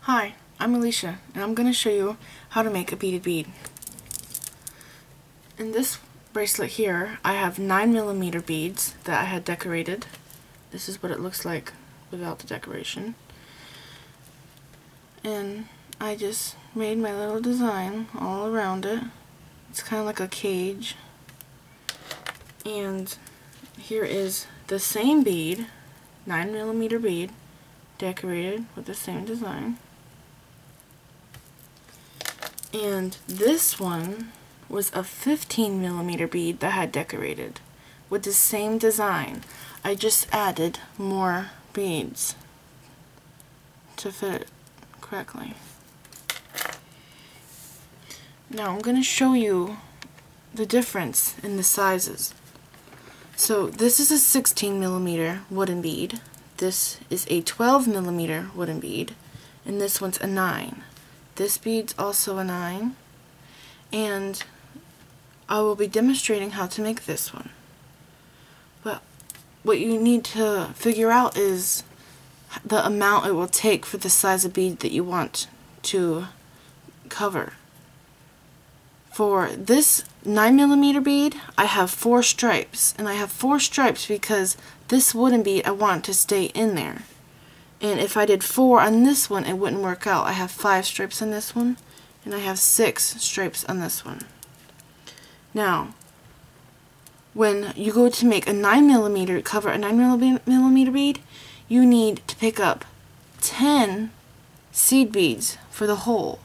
Hi, I'm Alicia, and I'm going to show you how to make a beaded bead. In this bracelet here, I have 9mm beads that I had decorated. This is what it looks like without the decoration. And I just made my little design all around it. It's kind of like a cage. And here is the same bead, 9mm bead, decorated with the same design. And this one was a 15mm bead that I had decorated with the same design. I just added more beads to fit it correctly. Now I'm going to show you the difference in the sizes. So this is a 16mm wooden bead, this is a 12mm wooden bead, and this one's a 9. This bead's also a 9, and I will be demonstrating how to make this one. But what you need to figure out is the amount it will take for the size of bead that you want to cover. For this 9mm bead, I have 4 stripes, and I have 4 stripes because this wooden bead I want to stay in there. And if I did 4 on this one, it wouldn't work out. I have 5 stripes on this one, and I have 6 stripes on this one. Now, when you go to make a 9mm, cover a 9mm bead, you need to pick up 10 seed beads for the hole.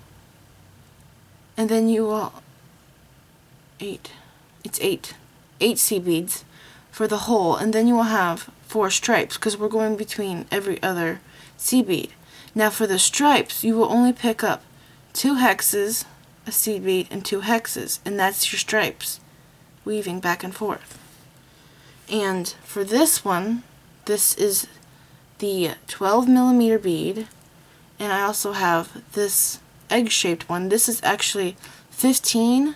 And then you will, 8 seed beads for the hole, and then you will have 4 stripes because we're going between every other seed bead. Now for the stripes, you will only pick up 2 hexes, a seed bead, and 2 hexes, and that's your stripes, weaving back and forth. And for this one, this is the 12mm bead, and I also have this egg-shaped one. This is actually 15,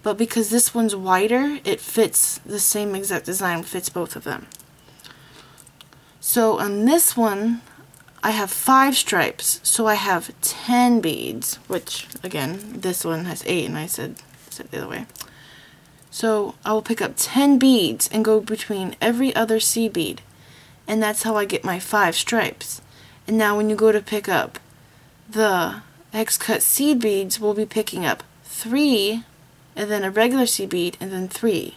but because this one's wider, it fits the same exact design, fits both of them. So on this one, I have 5 stripes, so I have 10 beads, which again, this one has 8, and I said the other way. So I will pick up 10 beads and go between every other seed bead, and that's how I get my 5 stripes. And now when you go to pick up the hex cut seed beads, we'll be picking up 3, and then a regular seed bead, and then 3.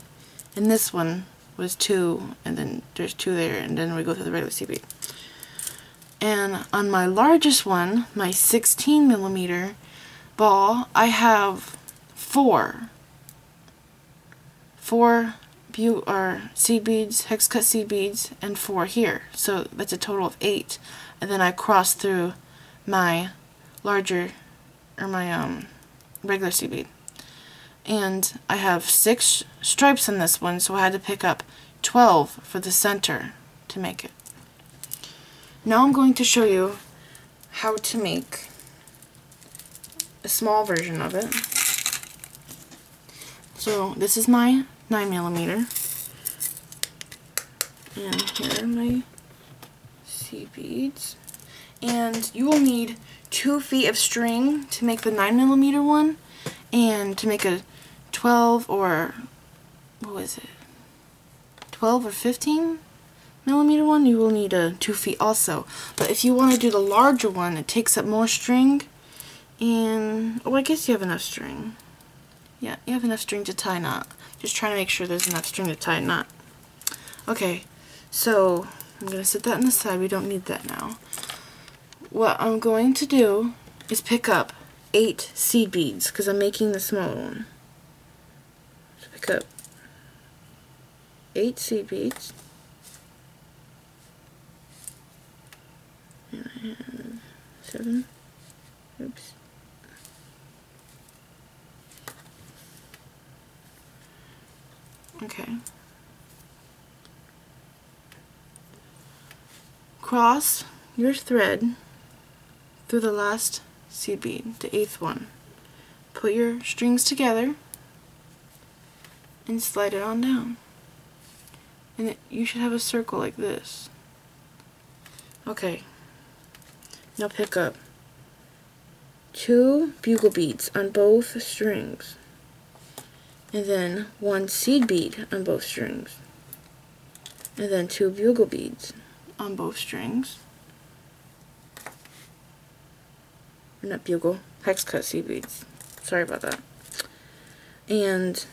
And this one was 2, and then there's 2 there, and then we go through the regular seed bead. And on my largest one, my 16mm ball, I have 4 seed beads, hex cut seed beads, and 4 here. So that's a total of 8. And then I cross through my larger, or my regular seed bead. And I have 6 stripes on this one, so I had to pick up 12 for the center to make it. Now I'm going to show you how to make a small version of it. So this is my 9mm, and here are my seed beads. And you will need 2 feet of string to make the 9mm one, and to make a 12 or, what was it, 12 or 15mm one, you will need 2 feet also. But if you want to do the larger one, it takes up more string, and, oh, I guess you have enough string. Yeah, you have enough string to tie a knot. Just trying to make sure there's enough string to tie a knot. Okay, so I'm going to set that on the side. We don't need that now. What I'm going to do is pick up 8 seed beads, because I'm making the smaller one. So pick up 8 seed beads. And I have 7. Oops. Okay. Cross your thread through the last seed bead, the 8th one. Put your strings together and slide it on down. And you should have a circle like this. Okay. Now pick up 2 bugle beads on both strings, and then 1 seed bead on both strings, and then 2 bugle beads on both strings, or not bugle, hex cut seed beads, sorry about that. And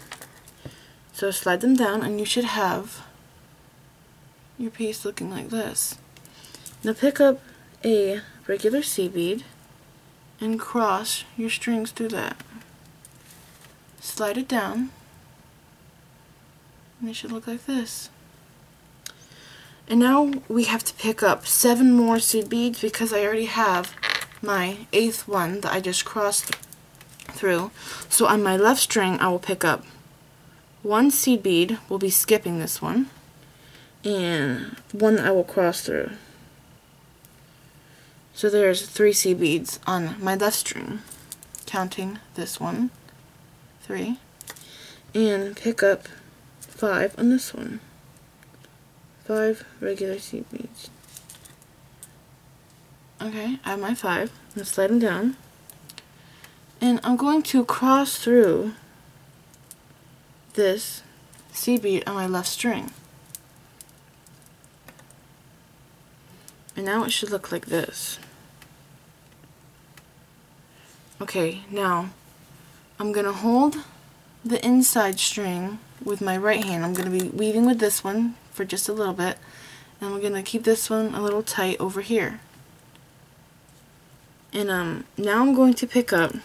so slide them down and you should have your piece looking like this. Now pick up a regular seed bead and cross your strings through that. Slide it down and it should look like this. And now we have to pick up 7 more seed beads because I already have my 8th one that I just crossed through. So on my left string I will pick up 1 seed bead, we'll be skipping this one, and 1 that I will cross through. So there's 3 seed beads on my left string, counting this one, 3, and pick up 5 on this one, 5 regular seed beads. Okay, I have my 5. I'm going to slide them down, and I'm going to cross through this seed bead on my left string. And now it should look like this. Okay, now I'm going to hold the inside string with my right hand. I'm going to be weaving with this one for just a little bit, and I'm going to keep this one a little tight over here. And now I'm going to pick up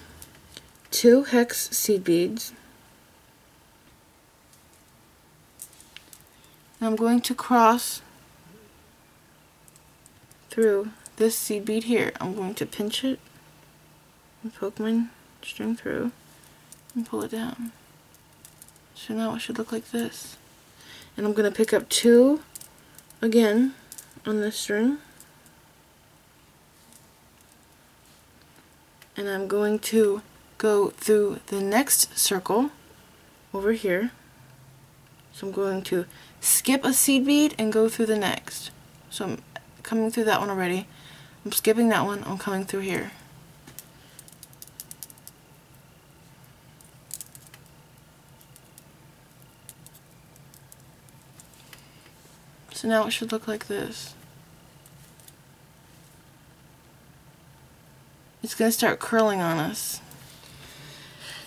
2 hex seed beads. And I'm going to cross through this seed bead here. I'm going to pinch it and poke my string through and pull it down. So now it should look like this. And I'm going to pick up 2 again on this string. And I'm going to go through the next circle over here. So I'm going to skip a seed bead and go through the next. So I'm coming through that one already. I'm skipping that one, I'm coming through here. So now it should look like this. It's going to start curling on us.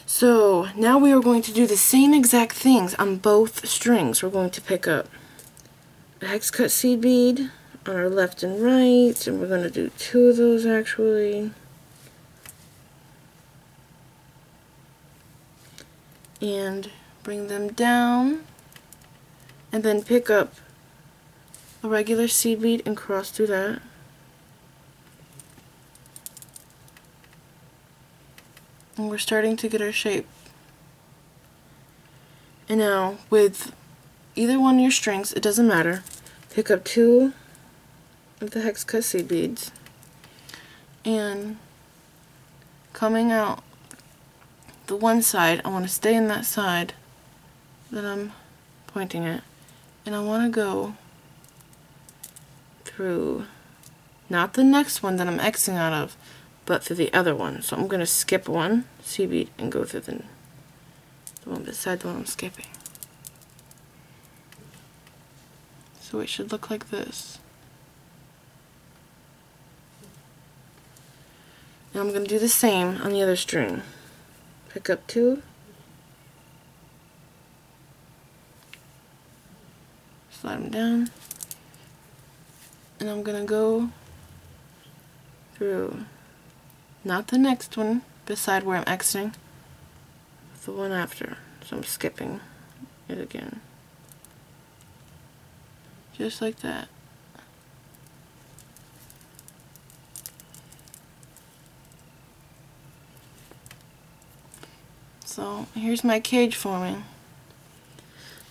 So now we are going to do the same exact things on both strings. We're going to pick up a hex cut seed bead on our left and right, and we're going to do 2 of those actually. And bring them down, and then pick up a regular seed bead and cross through that. And we're starting to get our shape. And now with either one of your strings, it doesn't matter, pick up 2 of the hex cut seed beads, and coming out the one side, I want to stay in that side that I'm pointing at, and I want to go through not the next one that I'm Xing out of, but through the other one. So I'm going to skip 1 seed bead and go through the one beside the one I'm skipping. So it should look like this. Now I'm going to do the same on the other string. Pick up 2, slide them down, and I'm going to go through not the next one beside where I'm Xing, the one after. So I'm skipping it again. Just like that. So here's my cage forming.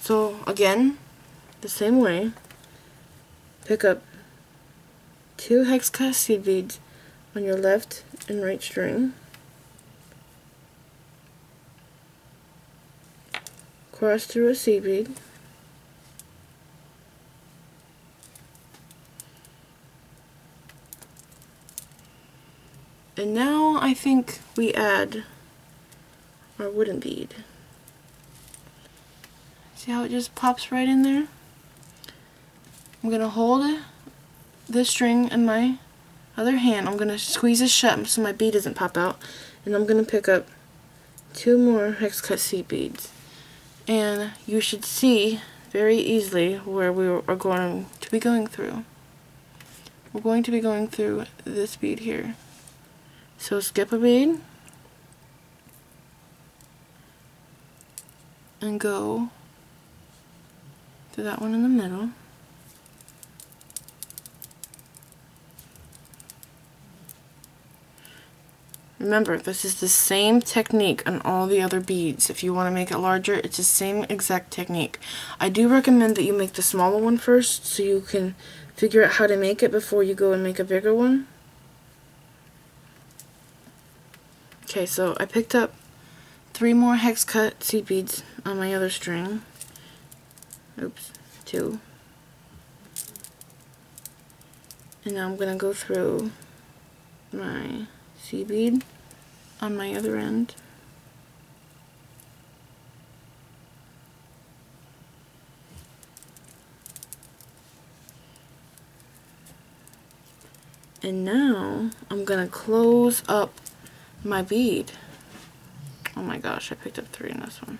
So again, the same way, pick up 2 hex cut seed beads on your left and right string, cross through a seed bead, And now I think we add our wooden bead. See how it just pops right in there? I'm going to hold this string in my other hand. I'm going to squeeze it shut so my bead doesn't pop out. And I'm going to pick up 2 more hex cut seed beads. And you should see very easily where we are going to be going through. We're going to be going through this bead here. So skip a bead and go through that one in the middle. Remember, this is the same technique on all the other beads. If you want to make it larger, it's the same exact technique. I do recommend that you make the smaller one first so you can figure out how to make it before you go and make a bigger one. Okay, so I picked up 3 more hex cut seed beads on my other string. Oops, 2. And now I'm going to go through my seed bead on my other end. And now I'm going to close up my bead. Oh my gosh, I picked up 3 in this one.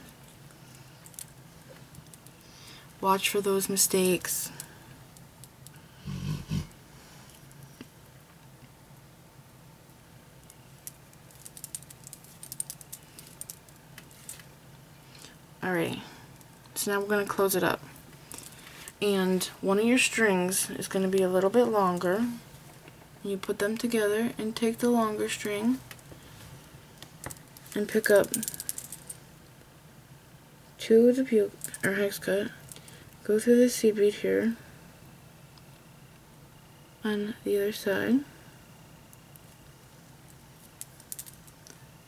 Watch for those mistakes. Alrighty, so now we're going to close it up. And one of your strings is going to be a little bit longer. You put them together and take the longer string and pick up 2 of the hex cut, go through the seed bead here on the other side,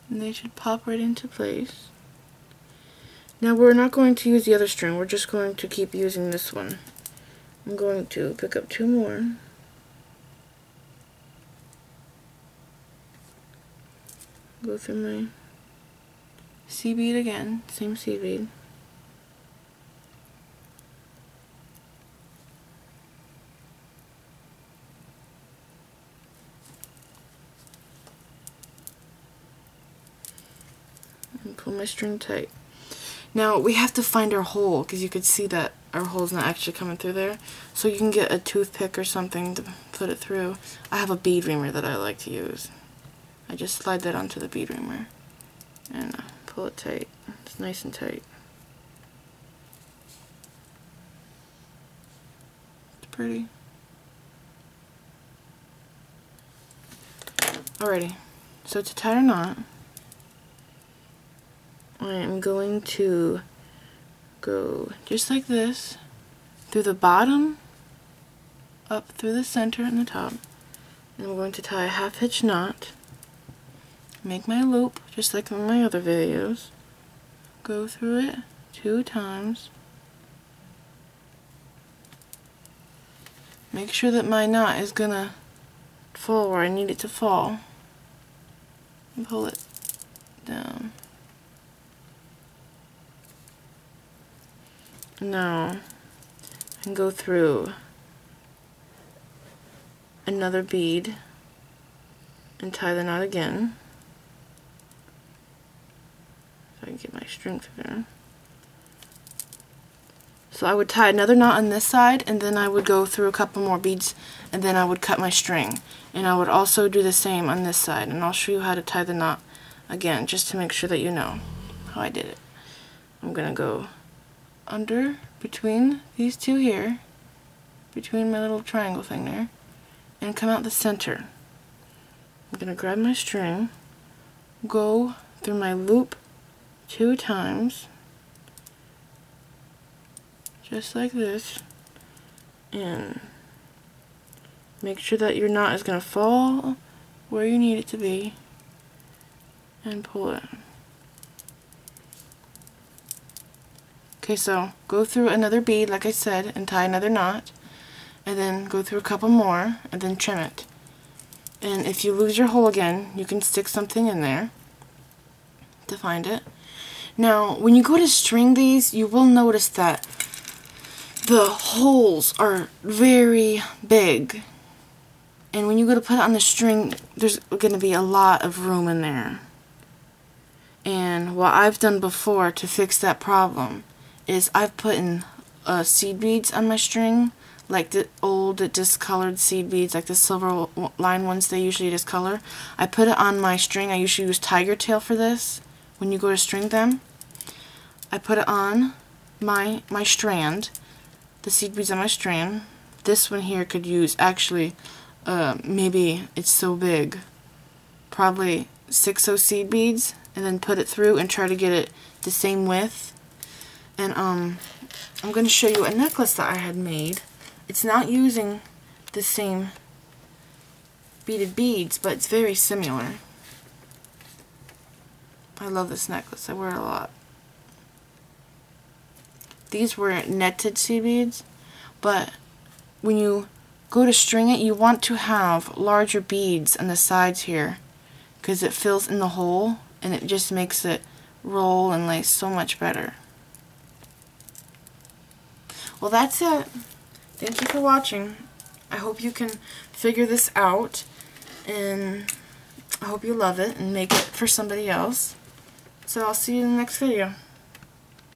and they should pop right into place. Now we're not going to use the other string, we're just going to keep using this one. I'm going to pick up 2 more. Go through my seed bead again, same seed bead. And pull my string tight. Now we have to find our hole because you could see that our hole's not actually coming through there. So you can get a toothpick or something to put it through. I have a bead reamer that I like to use. I just slide that onto the bead reamer and pull it tight. It's nice and tight. It's pretty. Alrighty, so to tie our knot, I am going to go just like this through the bottom, up through the center and the top, and I'm going to tie a half hitch knot. Make my loop just like in my other videos. Go through it 2 times. Make sure that my knot is gonna fall where I need it to fall. And pull it down. Now I can go through another bead and tie the knot again. I can get my string through there. So I would tie another knot on this side, and then I would go through a couple more beads, and then I would cut my string. And I would also do the same on this side, and I'll show you how to tie the knot again, just to make sure that you know how I did it. I'm gonna go under, between these 2 here, between my little triangle thing there, and come out the center. I'm gonna grab my string, go through my loop 2 times, just like this, and make sure that your knot is going to fall where you need it to be, and pull it. Okay, so go through another bead like I said and tie another knot, and then go through a couple more and then trim it. And if you lose your hole again, you can stick something in there to find it. Now, when you go to string these, you will notice that the holes are very big. And when you go to put it on the string, there's going to be a lot of room in there. And what I've done before to fix that problem is I've put in seed beads on my string, like the old discolored seed beads, like the silver line ones they usually discolor. I put it on my string. I usually use tiger tail for this. When you go to string them, I put it on my strand, the seed beads on my strand. This one here could use, actually, maybe it's so big, probably 6 seed beads, and then put it through and try to get it the same width. And I'm going to show you a necklace that I had made. It's not using the same beaded beads, but it's very similar. I love this necklace. I wear it a lot. These were netted seed beads, but when you go to string it, you want to have larger beads on the sides here, because it fills in the hole and it just makes it roll and lay so much better. Well, that's it. Thank you for watching. I hope you can figure this out, and I hope you love it and make it for somebody else. So I'll see you in the next video.